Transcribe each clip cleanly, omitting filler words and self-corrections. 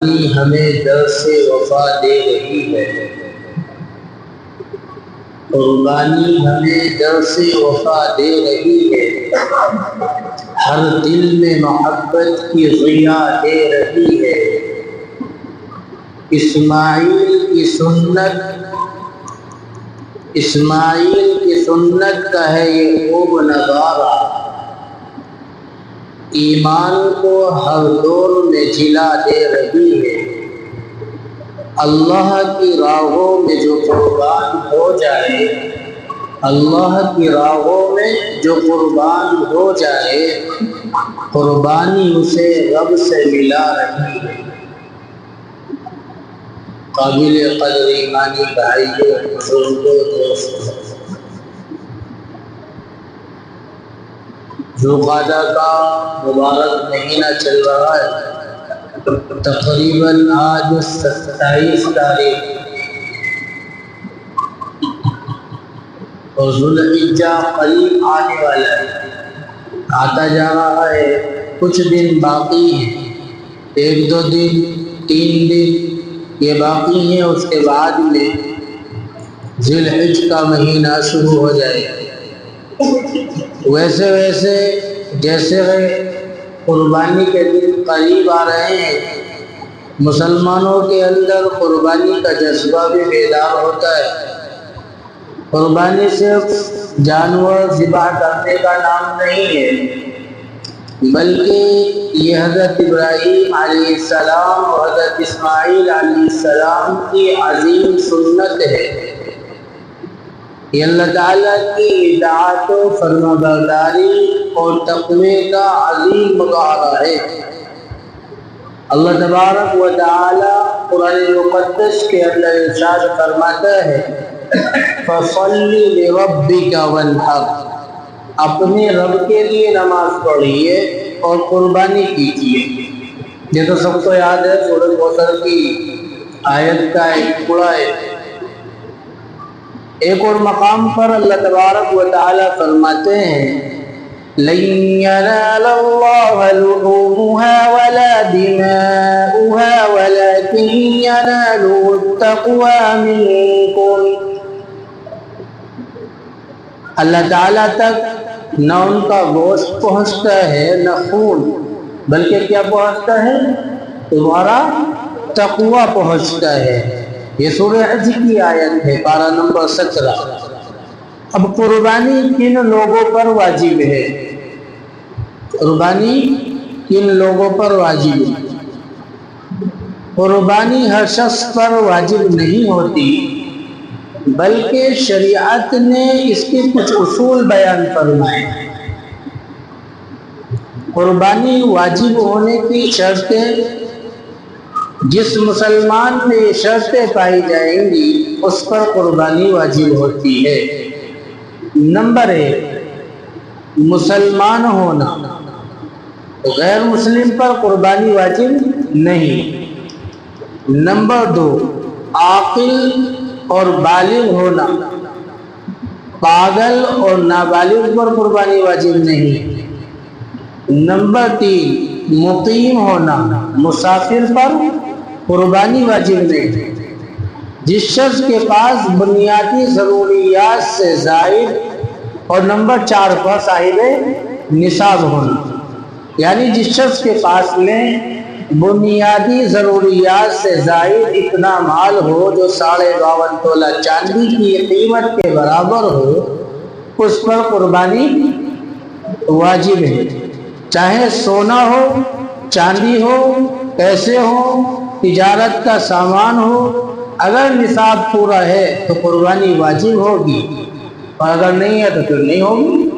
ہمیں درس وفا دے رہی ہے، قربانی ہمیں درس وفا دے رہی ہے، ہر دل میں محبت کی ضیا دے رہی ہے۔ اسماعیل کی سنت کا ہے یہ خوب نظارہ، ایمان کو ہر دور میں جلا دے رہی ہے۔ اللہ کی راہوں میں جو قربان ہو جائے، اللہ کی راہوں میں جو قربان ہو جائے، قربانی اسے رب سے ملا رہی ہے۔ قابل قدر ایمانی بھائیوں، بزرگوں، دوستوں، ذوالقعدہ کا مبارک مہینہ چل رہا ہے، تقریباً آج 27 تاریخ اور ذوالحجہ قریب آنے والا ہے، آتا جا رہا ہے۔ کچھ دن باقی ہیں، 1-2 دن 3 دن یہ باقی ہیں، اس کے بعد میں ذوالحجہ کا مہینہ شروع ہو جائے گا۔ ویسے جیسے قربانی کے دن قریب آ رہے ہیں، مسلمانوں کے اندر قربانی کا جذبہ بھی بیدار ہوتا ہے۔ قربانی صرف جانور ذبح کرنے کا نام نہیں ہے، بلکہ یہ حضرت ابراہیم علیہ السلام اور حضرت اسماعیل علیہ السلام کی عظیم سنت ہے۔ یہ اللہ تعالیٰ کی اطاعت و فرمانبرداری اور تقوی کا عظیم مظاہرہ ہے۔ اللہ تبارک و تعالی قرآن مقدس کے اندر ارشاد فرماتا ہے، فَصَلِّ لِرَبِّكَ وَانْحَرْ، اپنے رب کے لیے نماز پڑھیے اور قربانی کیجیے۔ یہ تو سب کو یاد ہے، سورۃ کوثر کی آیت کا ایک ٹکڑا ہے۔ ایک اور مقام پر اللہ تبارک و تعالی فرماتے ہیں، لَن يَنَالَ اللَّهَ لُحُومُهَا وَلَا دِمَاؤُهَا وَلَكِن يَنَالُهُ التَّقْوَىٰ مِنكُمْ۔ اللہ تعالیٰ تک نہ ان کا گوشت پہنچتا ہے نہ خون، بلکہ کیا پہنچتا ہے؟ تمہارا تقویٰ پہنچتا ہے۔ یہ سورہ حج کی آیت ہے، پارہ نمبر 17۔ اب قربانی کن لوگوں پر واجب ہے؟ قربانی کن لوگوں پر واجب ہے؟ قربانی ہر شخص پر واجب نہیں ہوتی، بلکہ شریعت نے اس کے کچھ اصول بیان فرمائے۔ قربانی واجب ہونے کی شرطیں، جس مسلمان میں یہ شرطیں پائی جائیں گی اس پر قربانی واجب ہوتی ہے۔ نمبر 1، مسلمان ہونا، غیر مسلم پر قربانی واجب نہیں۔ نمبر 2، عاقل اور بالغ ہونا، پاگل اور نابالغ پر قربانی واجب نہیں۔ نمبر 3، مقیم ہونا، مسافر پر قربانی واجب نہیں۔ جس شخص کے پاس بنیادی ضروریات سے زائد، اور نمبر 4 پر صاحب نصاب ہونا، یعنی جس شخص کے پاس میں بنیادی ضروریات سے زائد اتنا مال ہو جو 52.5 تولہ چاندی کی قیمت کے برابر ہو، اس پر قربانی واجب ہے۔ چاہے سونا ہو، چاندی ہو، پیسے ہو، تجارت کا سامان ہو، اگر نصاب پورا ہے تو قربانی واجب ہوگی، اور اگر نہیں ہے تو پھر نہیں ہوگی۔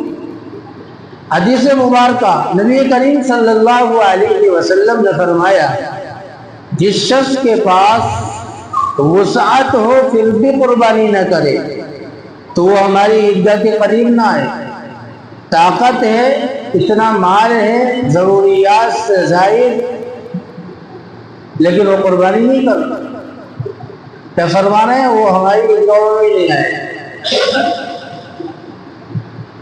حدیث مبارکہ نبی کریم صلی اللہ علیہ وسلم نے فرمایا، جس شخص کے پاس وسعت ہو پھر بھی قربانی نہ کرے تو وہ ہماری عیدگاہ کے قریب نہ آئے۔ طاقت ہے، اتنا مال ہے، ضروریات سے زائد، لیکن وہ قربانی نہیں کرتا، کیا فرما رہے ہیں؟ وہ ہماری عیدگاہوں میں نہیں آئے۔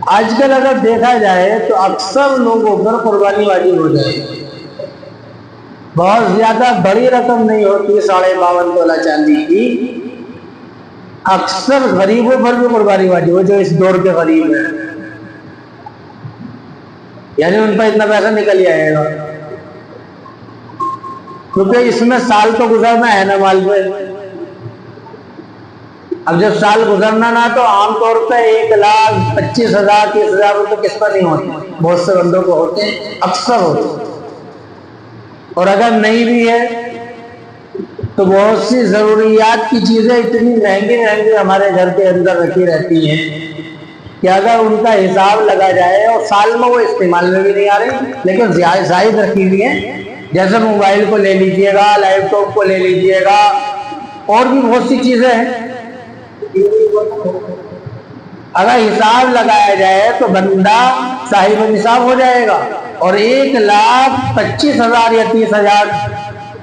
آج کل اگر دیکھا جائے تو اکثر لوگوں پر قربانی واجب ہو جائے، بہت زیادہ بڑی رقم نہیں ہوتی 52.5 تولہ چاندی کی، اکثر غریبوں پر بھی قربانی واجب ہو جو اس دور کے غریب ہیں، یعنی ان پر اتنا پیسہ نکل جائے گا، کیونکہ اس میں سال تو گزرنا ہے نا مال پہ۔ اب جب سال گزرنا نہ تو عام طور پہ 1,25,000 30,000 روپے کس پر نہیں ہوتے، بہت سے بندوں کو ہوتے ہیں، اکثر ہوتے ہیں، اور اگر نہیں بھی ہے تو بہت سی ضروریات کی چیزیں اتنی مہنگی مہنگی ہمارے گھر کے اندر رکھی رہتی ہیں کہ اگر ان کا حساب لگا جائے اور سال میں وہ استعمال میں بھی نہیں آ رہی لیکن زائد رکھی ہوئی ہیں، جیسے موبائل کو لے لیجئے گا، لیپ ٹاپ کو لے لیجئے گا، اور بھی بہت سی چیزیں ہیں، اگر حساب لگایا جائے تو بندہ صاحب نصاب ہو جائے گا، اور 1,25,000 یا 30,000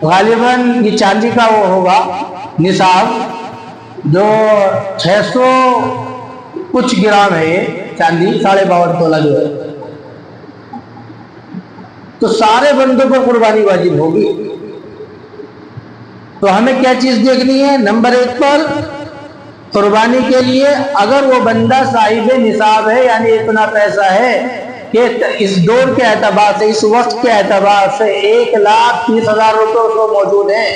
غالباً یہ چاندی کا وہ ہوگا نصاب، جو 600 کچھ گرام ہے یہ چاندی، 52.5 تولہ جو ہے، تو سارے بندوں پر قربانی واجب ہوگی۔ تو ہمیں کیا چیز دیکھنی ہے؟ نمبر 1 پر قربانی کے لیے اگر وہ بندہ صاحب نصاب ہے، یعنی اتنا پیسہ ہے کہ اس دور کے اعتبار سے، اس وقت کے اعتبار سے 1,30,000 روپے اس کو موجود ہیں،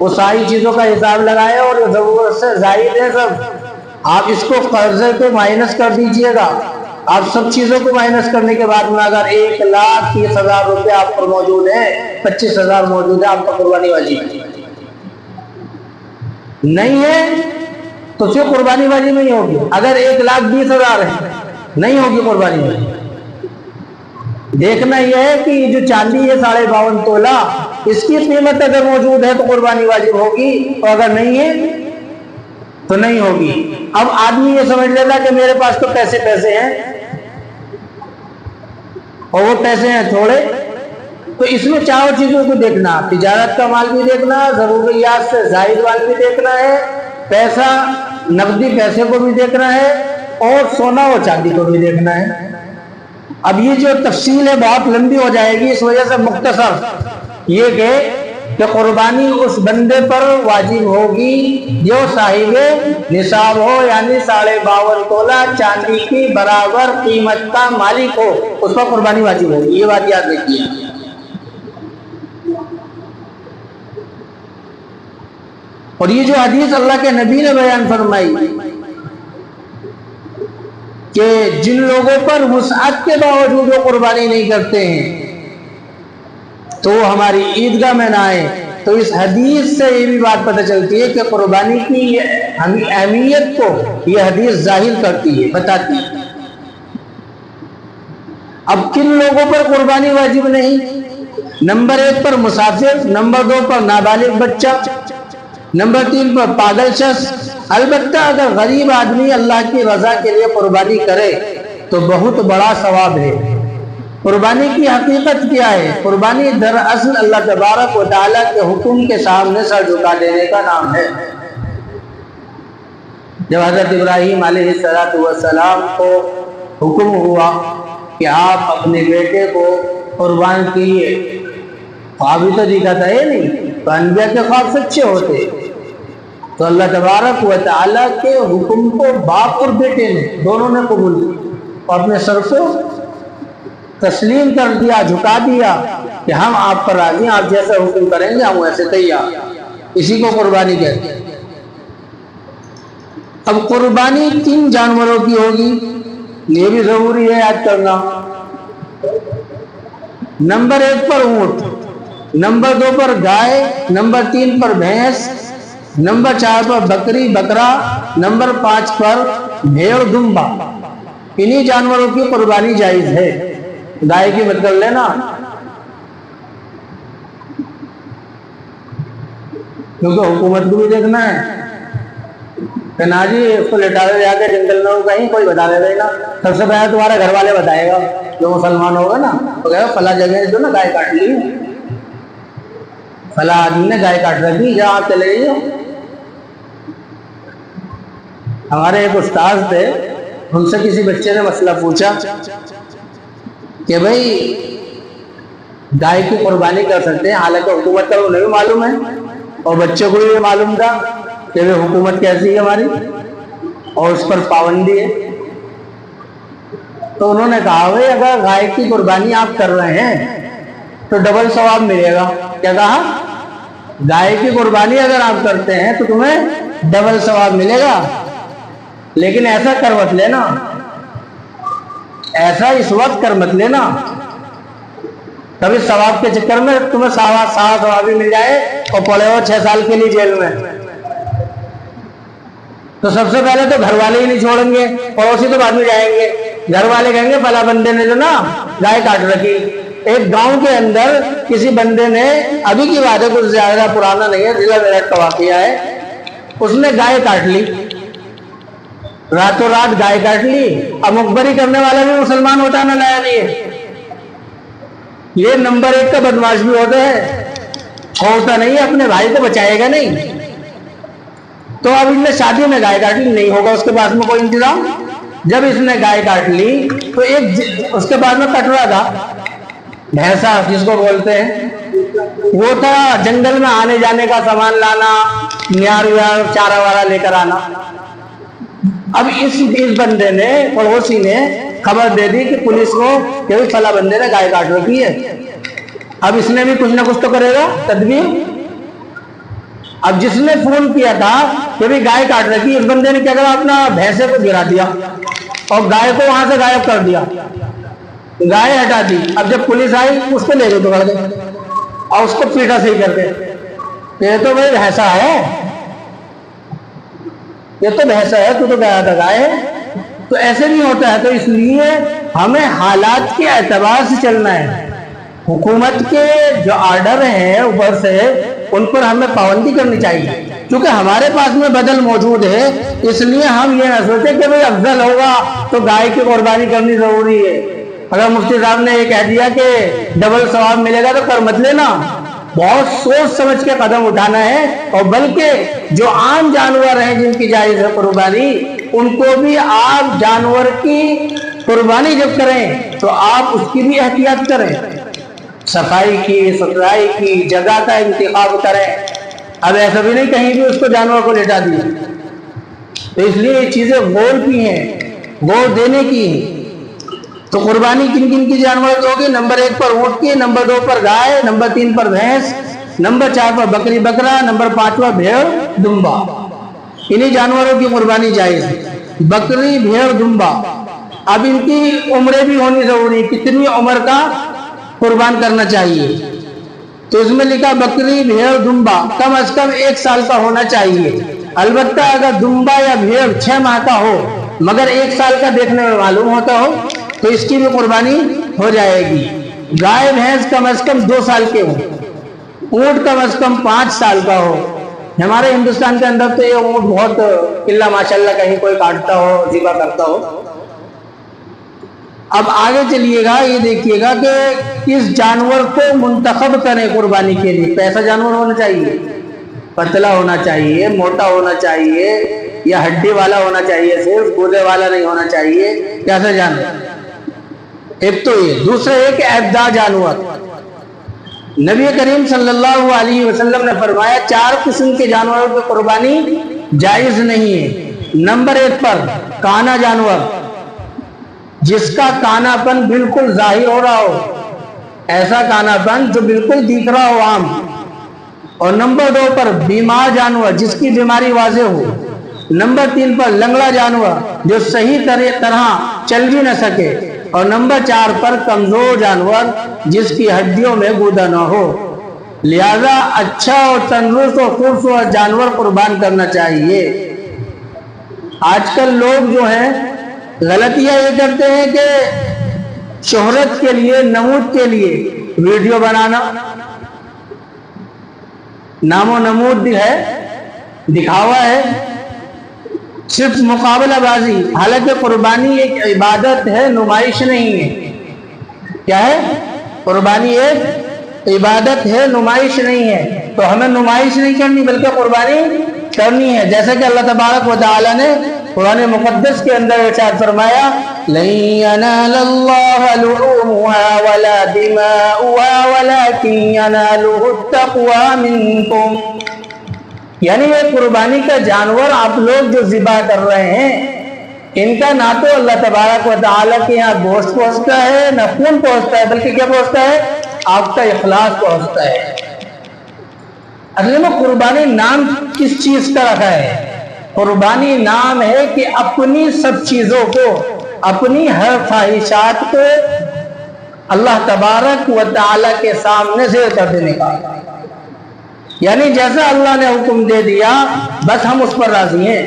وہ ساری چیزوں کا حساب لگائے اور ضرورت سے زائد ہے سب، آپ اس کو قرضے کو مائنس کر دیجئے گا، آپ سب چیزوں کو مائنس کرنے کے بعد میں اگر 1,30,000 روپے آپ پر موجود ہیں، 25,000 موجود ہے، آپ کا قربانی واجب نہیں ہے تو پھر قربانی واجب نہیں ہوگی۔ اگر 1,20,000 ہے نہیں ہوگی قربانی واجب۔ دیکھنا یہ ہے کہ جو چاندی ہے 52.5 تولہ، اس کی قیمت اگر موجود ہے تو قربانی واجب ہوگی، اور اگر نہیں ہے تو نہیں ہوگی۔ اب آدمی یہ سمجھ لیتا کہ میرے پاس تو پیسے ہیں اور وہ پیسے ہیں تھوڑے، تو اس میں چاروں چیزوں کو دیکھنا، تجارت کا مال بھی دیکھنا، ضروریات سے زائد مال بھی دیکھنا ہے، پیسہ نقدی پیسے کو بھی دیکھنا ہے، اور سونا اور چاندی کو بھی دیکھنا ہے۔ اب یہ جو تفصیل ہے بہت لمبی ہو جائے گی، اس وجہ سے مختصر یہ کہ قربانی اس بندے پر واجب ہوگی جو صاحب نصاب ہو، یعنی 52.5 تولہ چاندی کی برابر قیمت کا مالک ہو، اس پر قربانی واجب ہوگی، یہ بات یاد رکھیے۔ اور یہ جو حدیث اللہ کے نبی نے بیان فرمائی کہ جن لوگوں پر وسعت کے باوجود وہ قربانی نہیں کرتے ہیں تو وہ ہماری عیدگاہ میں نہ آئے، تو اس حدیث سے یہ بھی بات پتہ چلتی ہے کہ قربانی کی اہمیت کو یہ حدیث ظاہر کرتی ہے، بتاتی ہے۔ اب کن لوگوں پر قربانی واجب نہیں؟ نمبر 1 پر مسافر، نمبر 2 پر نابالغ بچہ، نمبر 3 پر پاگل شخص۔ البتہ اگر غریب آدمی اللہ کی رضا کے لیے قربانی کرے تو بہت بڑا ثواب ہے۔ قربانی کی حقیقت کیا ہے؟ قربانی دراصل اللہ تبارک و تعالیٰ کے حکم کے سامنے سر جھکا دینے کا نام ہے۔ جب حضرت ابراہیم علیہ السلام کو حکم ہوا کہ آپ اپنے بیٹے کو قربان کیے، خواب تو دیکھا تھا یہ نہیں، تو انبیاء کے خواب سچے ہوتے، تو اللہ تبارک و تعالیٰ کے حکم کو باپ اور بیٹے نے دونوں نے قبول کیا اور اپنے سر کو تسلیم کر دیا، جھکا دیا کہ ہم آپ پر راضی ہیں، آپ جیسا حکم کریں گے ہم ویسے تیار۔ اسی کو قربانی کہتے ہیں۔ اب قربانی 3 جانوروں کی ہوگی، یہ بھی ضروری ہے یاد کرنا۔ نمبر 1 پر اونٹ، نمبر 2 پر گائے، نمبر 3 پر بھینس، نمبر 4 پر بکری بکرا، نمبر 5 پر بھیڑ دمبا۔ انہی جانوروں کی قربانی جائز ہے۔ گائے کی مت کر لینا، کیونکہ حکومت کو بھی دیکھنا ہے کہ نا جی اس کو لٹا دے جا کے جنگل میں کہیں کوئی بتا دے گا نا، سب سے پہلے تمہارے گھر والے بتائے گا جو مسلمان ہوگا نا، تو کہے گا فلاں جگہ جو نا گائے کاٹ لی، فلاں آدمی نے گائے کاٹ رکھی، جہاں آپ چلے جائیے۔ ہمارے ایک استاد تھے، ان سے کسی بچے نے مسئلہ پوچھا کہ بھائی گائے کی قربانی کر سکتے ہیں، حالانکہ حکومت کا انہیں بھی معلوم ہے اور بچوں کو بھی معلوم تھا کہ حکومت کیسی ہے ہماری اور اس پر پابندی ہے۔ تو انہوں نے کہا بھائی اگر گائے کی قربانی آپ کر رہے ہیں تو ڈبل ثواب ملے گا۔ کیا کہا؟ گائے کی قربانی اگر آپ کرتے ہیں تو تمہیں ڈبل ثواب ملے گا، لیکن ایسا کر مت لینا، ایسا اس وقت کر مت لینا کبھی ثواب کے چکر میں تمہیں سوا ثواب بھی مل جائے اور پڑے ہو 6 سال کے لیے جیل میں۔ تو سب سے پہلے تو گھر والے ہی نہیں چھوڑیں گے، پڑوسی تو بعد میں جائیں گے۔ گھر والے کہیں گے فلاں بندے نے جو نا گائے کاٹ رکھی۔ ایک گاؤں کے اندر کسی بندے نے، ابھی کی بات ہے کچھ زیادہ پرانا نہیں ہے، ضلع میرٹھ کا واقعہ ہے، اس نے گائے کاٹ لی، راتوں رات گائے کاٹ لی۔ اب مخبری کرنے والا بھی مسلمان ہوتا نہ نیا نہیں ہے، یہ نمبر 1 کا بدماش بھی ہوتا ہے، چھوڑتا نہیں ہے، اپنے بھائی کو بچائے گا نہیں۔ تو اب اس نے شادی میں گائے کاٹ لی، نہیں ہوگا اس کے پاس میں کوئی انتظام۔ جب اس نے گائے کاٹ لی تو ایک اس کے بعد میں کٹرا تھا، بھینسا جس کو بولتے ہیں، وہ تھا جنگل میں آنے جانے کا سامان لانا، نیار ویار چارہ وارہ لے کر آنا۔ اب اس بندے نے، پڑوسی نے خبر دے دی کہ پولیس کو کہ فلاں بندے نے گائے کاٹ رکھی ہے۔ اب اس نے بھی کچھ نہ کچھ تو کرے گا تدبیر۔ اب جس نے فون کیا تھا کہ بھی گائے کاٹ رکھی، اس بندے نے کیا کرا، اپنا بھینسے کو گرا دیا اور گائے کو وہاں سے غائب کر دیا، گائے ہٹا دی۔ اب جب پولیس آئی اس کو لے گئے پکڑ کے اور اس کو پیٹا صحیح کر کے، یہ تو بھائی بھینسا ہے، یہ تو بھینسا ہے، تو گیا تھا گائے ہے۔ تو ایسے نہیں ہوتا ہے۔ تو اس لیے ہمیں حالات کے اعتبار سے چلنا ہے۔ حکومت کے جو آرڈر ہیں اوپر سے ان پر ہمیں پابندی کرنی چاہیے، کیونکہ ہمارے پاس میں بدل موجود ہے، اس لیے ہم یہ نہ سوچیں کہ بھائی افضل ہوگا تو گائے کی قربانی کرنی ضروری ہے۔ اگر مفتی صاحب نے یہ کہہ دیا کہ ڈبل ثواب ملے گا تو کر مت لینا، بہت سوچ سمجھ کے قدم اٹھانا ہے۔ اور بلکہ جو عام جانور ہیں جن کی جائز ہے قربانی، ان کو بھی آپ جانور کی قربانی جب کریں تو آپ اس کی بھی احتیاط کریں، صفائی کی، ستھرائی کی، جگہ کا انتخاب کریں۔ اب ایسا بھی نہیں کہیں بھی اس کو جانور کو لٹا دیا۔ تو اس لیے یہ چیزیں غور کی ہیں، غور دینے کی ہیں۔ تو قربانی کن کن کی جانور کی ہوگی؟ نمبر 1 پر اونٹ کی، نمبر 2 پر گائے، نمبر 3 پر بھینس، نمبر 4 پر بکری بکرا، نمبر 5 پر بھیڑ دمبا۔ انہی جانوروں کی قربانی جائز ہے، بکری بھیڑ دمبا۔ اب ان کی عمریں بھی ہونی ضروری، کتنی عمر کا قربان کرنا چاہیے؟ تو اس میں لکھا بکری بھیڑ دمبا کم از کم 1 سال کا ہونا چاہیے۔ البتہ اگر دمبا یا بھیڑ 6 ماہ کا ہو مگر 1 سال کا دیکھنے میں معلوم ہوتا ہو تو اس کی بھی قربانی ہو جائے گی۔ گائے بھینس کم از کم 2 سال کے ہو، اونٹ کم از کم 5 سال کا ہو۔ ہمارے ہندوستان کے اندر تو یہ اونٹ بہت قلہ ماشاءاللہ کہیں کوئی کاٹتا ہو، ذبح کرتا ہو۔ اب آگے چلیے گا، یہ دیکھیے گا کہ کس جانور کو منتخب کریں قربانی کے لیے۔ کیسا جانور ہونا چاہیے؟ پتلا ہونا چاہیے، موٹا ہونا چاہیے، یا ہڈی والا ہونا چاہیے، صرف گودے والا نہیں ہونا چاہیے؟ کیسا جانور؟ ایک تو یہ، دوسرا یہ کہ ابدا جانور۔ نبی کریم صلی اللہ علیہ وسلم نے فرمایا 4 قسم کے جانوروں کی قربانی جائز نہیں ہے۔ نمبر 1 پر کانا جانور، جس کا کانا پن بالکل ظاہر ہو رہا ہو، ایسا کانا پن جو بالکل دکھ رہا ہو عام۔ اور نمبر 2 پر بیمار جانور، جس کی بیماری واضح ہو۔ نمبر 3 پر لنگڑا جانور، جو صحیح طرح چل بھی نہ سکے۔ اور نمبر 4 پر کمزور جانور، جس کی ہڈیوں میں گودا نہ ہو۔ لہذا اچھا اور تندرست اور خوبصورت جانور قربان کرنا چاہیے۔ آج کل لوگ جو ہیں غلطیاں یہ کرتے ہیں کہ شہرت کے لیے، نمود کے لیے ویڈیو بنانا، نام و نمود ہے، دکھاوا ہے، صرف مقابلہ بازی۔ حالانکہ قربانی ایک عبادت ہے، نمائش نہیں ہے۔ کیا ہے؟ قربانی ایک عبادت ہے، نمائش نہیں ہے۔ تو ہمیں نمائش نہیں کرنی بلکہ قربانی کرنی ہے، جیسا کہ اللہ تبارک و تعالی نے قرآن مقدس کے اندر ارشاد فرمایا لن ينال الله لحومها ولا دماؤها ولكن يناله التقوى منكم، یعنی یہ قربانی کا جانور آپ لوگ جو ذبح کر رہے ہیں ان کا نہ تو اللہ تبارک و تعالیٰ کے یہاں گوشت پہنچتا ہے نہ خون پہنچتا ہے، بلکہ کیا پہنچتا ہے؟ آپ کا اخلاص پہنچتا ہے۔ اصل میں قربانی نام کس چیز کا رکھا ہے؟ قربانی نام ہے کہ اپنی سب چیزوں کو، اپنی ہر خواہشات کو اللہ تبارک و تعالیٰ کے سامنے سے کر دینے کا، یعنی جیسا اللہ نے حکم دے دیا بس ہم اس پر راضی ہیں،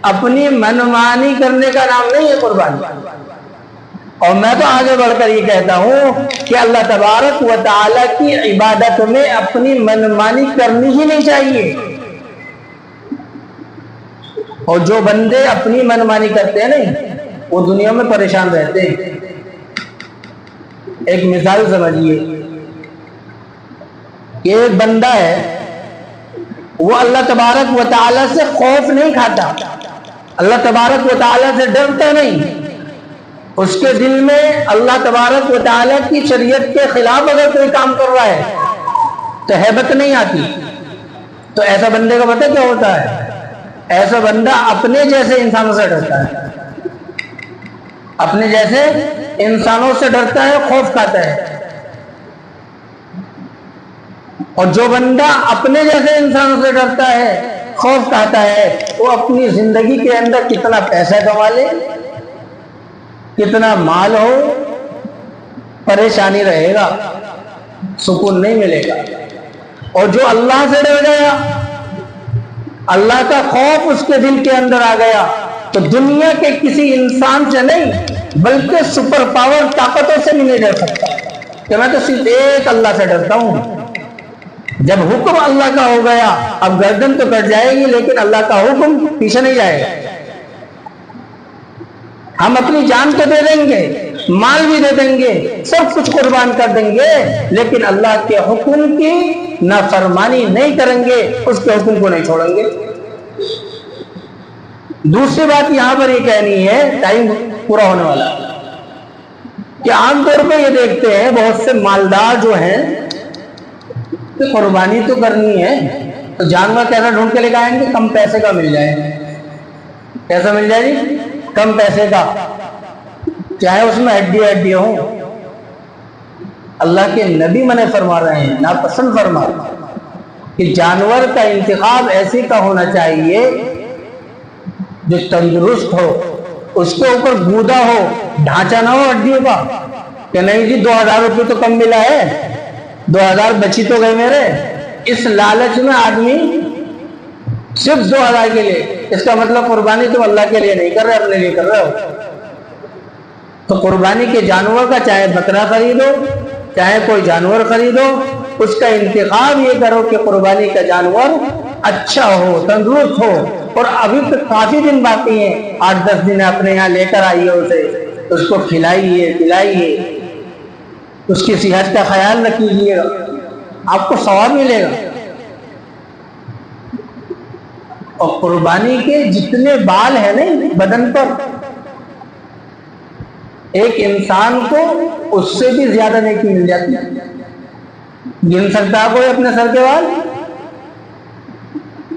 اپنی منمانی کرنے کا نام نہیں ہے قربانی۔ اور میں تو آگے بڑھ کر یہ کہتا ہوں کہ اللہ تبارک و تعالیٰ کی عبادت میں اپنی منمانی کرنی ہی نہیں چاہیے، اور جو بندے اپنی منمانی کرتے ہیں نہیں وہ دنیا میں پریشان رہتے ہیں۔ ایک مثال سمجھیے کہ ایک بندہ ہے، وہ اللہ تبارک و تعالیٰ سے خوف نہیں کھاتا، اللہ تبارک و تعالیٰ سے ڈرتا نہیں، اس کے دل میں اللہ تبارک و تعالیٰ کی شریعت کے خلاف اگر کوئی کام کر رہا ہے تو ہیبت نہیں آتی، تو ایسا بندے کا پتہ کیا ہوتا ہے؟ ایسا بندہ اپنے جیسے انسانوں سے ڈرتا ہے، اپنے جیسے انسانوں سے ڈرتا ہے، خوف کھاتا ہے۔ اور جو بندہ اپنے جیسے انسانوں سے ڈرتا ہے، خوف کھاتا ہے، وہ اپنی زندگی کے اندر کتنا پیسہ کما لے، کتنا مال ہو، پریشانی رہے گا، سکون نہیں ملے گا۔ اور جو اللہ سے ڈر گیا، اللہ کا خوف اس کے دل کے اندر آ گیا، تو دنیا کے کسی انسان سے نہیں بلکہ سپر پاور طاقتوں سے بھی نہیں ڈر سکتا، کہ میں تو صرف ایک اللہ سے ڈرتا ہوں۔ جب حکم اللہ کا ہو گیا، اب گردن تو کٹ جائے گی لیکن اللہ کا حکم پیچھے نہیں جائے گا۔ ہم اپنی جان تو دے دیں گے، مال بھی دے دیں گے، سب کچھ قربان کر دیں گے، لیکن اللہ کے حکم کی نافرمانی نہیں کریں گے، اس کے حکم کو نہیں چھوڑیں گے۔ دوسری بات یہاں پر یہ کہنی ہے، ٹائم پورا ہونے والا، کہ عام طور پہ یہ دیکھتے ہیں بہت سے مالدار جو ہیں کہ قربانی تو کرنی ہے تو جانور کیسا ڈھونڈ کے لے کے آئیں گے؟ کم پیسے کا مل جائے۔ کیسا مل جائے جی؟ کم پیسے کا، چاہے اس میں ہڈی ہو۔ اللہ کے نبی منع فرما رہے ہیں، ناپسند فرما رہے ہیں کہ جانور کا انتخاب ایسے کا ہونا چاہیے جو تندرست ہو، اس کے اوپر گودا ہو، ڈھانچہ نہ ہو ہڈیوں کا، کہ نہیں جی 2000 روپے تو کم ملا ہے، 2000 بچی تو گئے میرے۔ اس لالچ میں آدمی صرف 2000 کے لیے، اس کا مطلب قربانی تم اللہ کے لیے نہیں کر رہے، اپنے لیے کر رہے ہو۔ تو قربانی کے جانور کا چاہے بکرا خریدو، چاہے کوئی جانور خریدو، اس کا انتخاب یہ کرو کہ قربانی کا جانور اچھا ہو، تندرست ہو، اور ابھی تو کافی دن باقی ہیں، 8-10 دن اپنے یہاں لے کر آئیے اسے، اس کو کھلائیے پلائیے، اس کی صحت کا خیال رکھیے، آپ کو ثواب ملے گا۔ اور قربانی کے جتنے بال ہیں نا بدن پر، ایک انسان کو اس سے بھی زیادہ نیکی مل جاتی ہے۔ گن سکتا ہے کوئی اپنے سر کے بال؟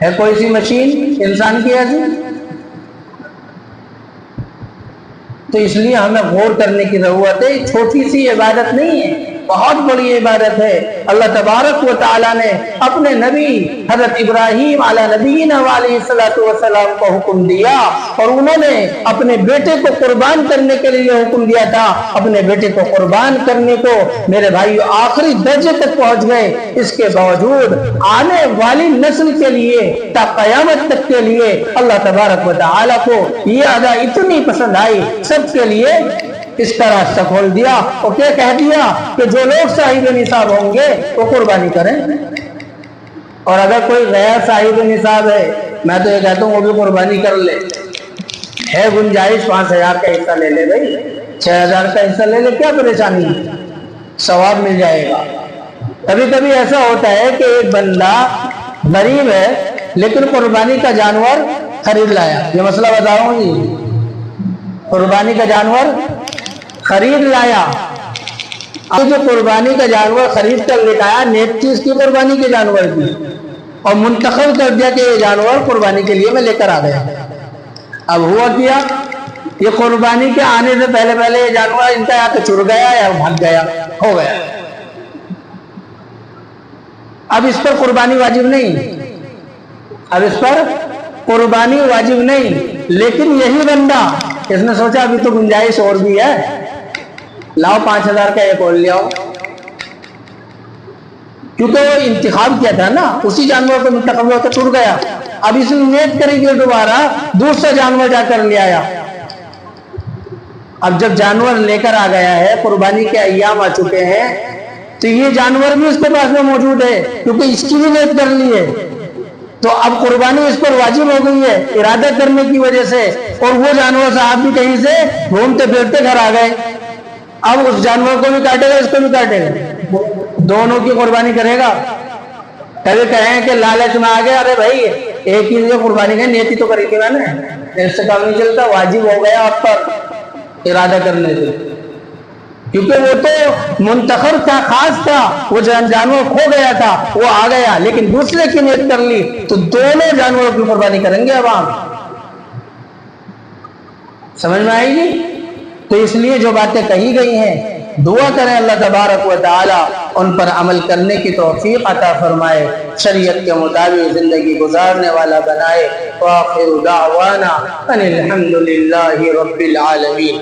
ہے کوئی سی مشین انسان کی ایسی؟ تو اس لیے ہمیں غور کرنے کی ضرورت ہے، چھوٹی سی عبادت نہیں ہے، بہت بڑی عبادت ہے۔ اللہ تبارک و تعالیٰ نے اپنے نبی حضرت ابراہیم علیہ نبینا علیہ السلام کو حکم دیا، اور انہوں نے اپنے بیٹے کو قربان کرنے کے لیے حکم دیا تھا۔ اپنے بیٹے کو قربان کرنے کو میرے بھائیو آخری درجے تک پہنچ گئے، اس کے باوجود آنے والی نسل کے لیے، تا قیامت تک کے لیے اللہ تبارک و تعالیٰ کو یہ ادا اتنی پسند آئی، سب کے لیے اس کا راستہ کھول دیا، اور کیا کہہ دیا کہ جو لوگ صاحب نصاب ہوں گے وہ قربانی کریں، اور اگر کوئی غیر صاحب نصاب ہے میں تو یہ کہتا ہوں وہ بھی قربانی کر لے، ہے گنجائش 5000 کا حصہ لے لے بھائی، 6000 کا حصہ لے لے، کیا پریشانی ہے، ثواب مل جائے گا۔ کبھی کبھی ایسا ہوتا ہے کہ ایک بندہ غریب ہے لیکن قربانی کا جانور خرید لایا. یہ مسئلہ بتا رہا ہوں جی. قربانی کا جانور خرید لایا. اب جو قربانی کا جانور خرید کر لے آیا نیک چیز کی قربانی کے جانور کی, اور منتخب کر دیا کہ یہ جانور قربانی کے لیے میں لے کر آ گیا. اب ہوا کیا, یہ قربانی کے آنے سے پہلے یہ جانور ان کا یا تو چر گیا یا بھاگ گیا, ہو گیا. اب اس پر قربانی واجب نہیں, اب اس پر قربانی واجب نہیں. لیکن یہی بندہ اس نے سوچا ابھی تو گنجائش اور بھی ہے, لاؤ 5,000 کا ایک اور لے آؤ, کیونکہ وہ انتخاب کیا تھا نا, اسی جانور کو منتخب ہوا تو ٹوٹ گیا. اب اس نے نیت کری کہ دوبارہ دوسرا جانور جا کر لے آیا. اب جب جانور لے کر آ گیا ہے, قربانی کے ایام آ چکے ہیں, تو یہ جانور بھی اس کے پاس میں موجود ہے کیونکہ اس کی بھی نیت کر لی ہے. تو اب قربانی اس پر واجب ہو گئی ہے ارادہ کرنے کی وجہ سے, اور وہ جانور صاحب بھی کہیں سے گھومتے پھرتے گھر آ گئے. اب اس جانور کو بھی کاٹے گا, اس کو بھی کاٹے گا, دونوں کی قربانی کرے گا. کبھی کہیں کہ لالچ میں آ گئے, ارے بھائی ایک ہی قربانی کا نیتی تو کری تھی میں نے, اس سے کام نہیں چلتا, واجب ہو گیا آپ پر ارادہ کرنے سے, کیونکہ وہ تو منتخب تھا, خاص تھا, وہ جانور کھو گیا تھا, وہ آ گیا, لیکن دوسرے کی نیت کر لی تو دونوں جانوروں کی قربانی کریں گے. اب آپ سمجھ میں آئے گی. تو اس لیے جو باتیں کہی گئی ہیں, دعا کریں اللہ تبارک و تعالی ان پر عمل کرنے کی توفیق عطا فرمائے, شریعت کے مطابق زندگی گزارنے والا بنائے. وآخر دعوانا ان الحمد للہ رب العالمین.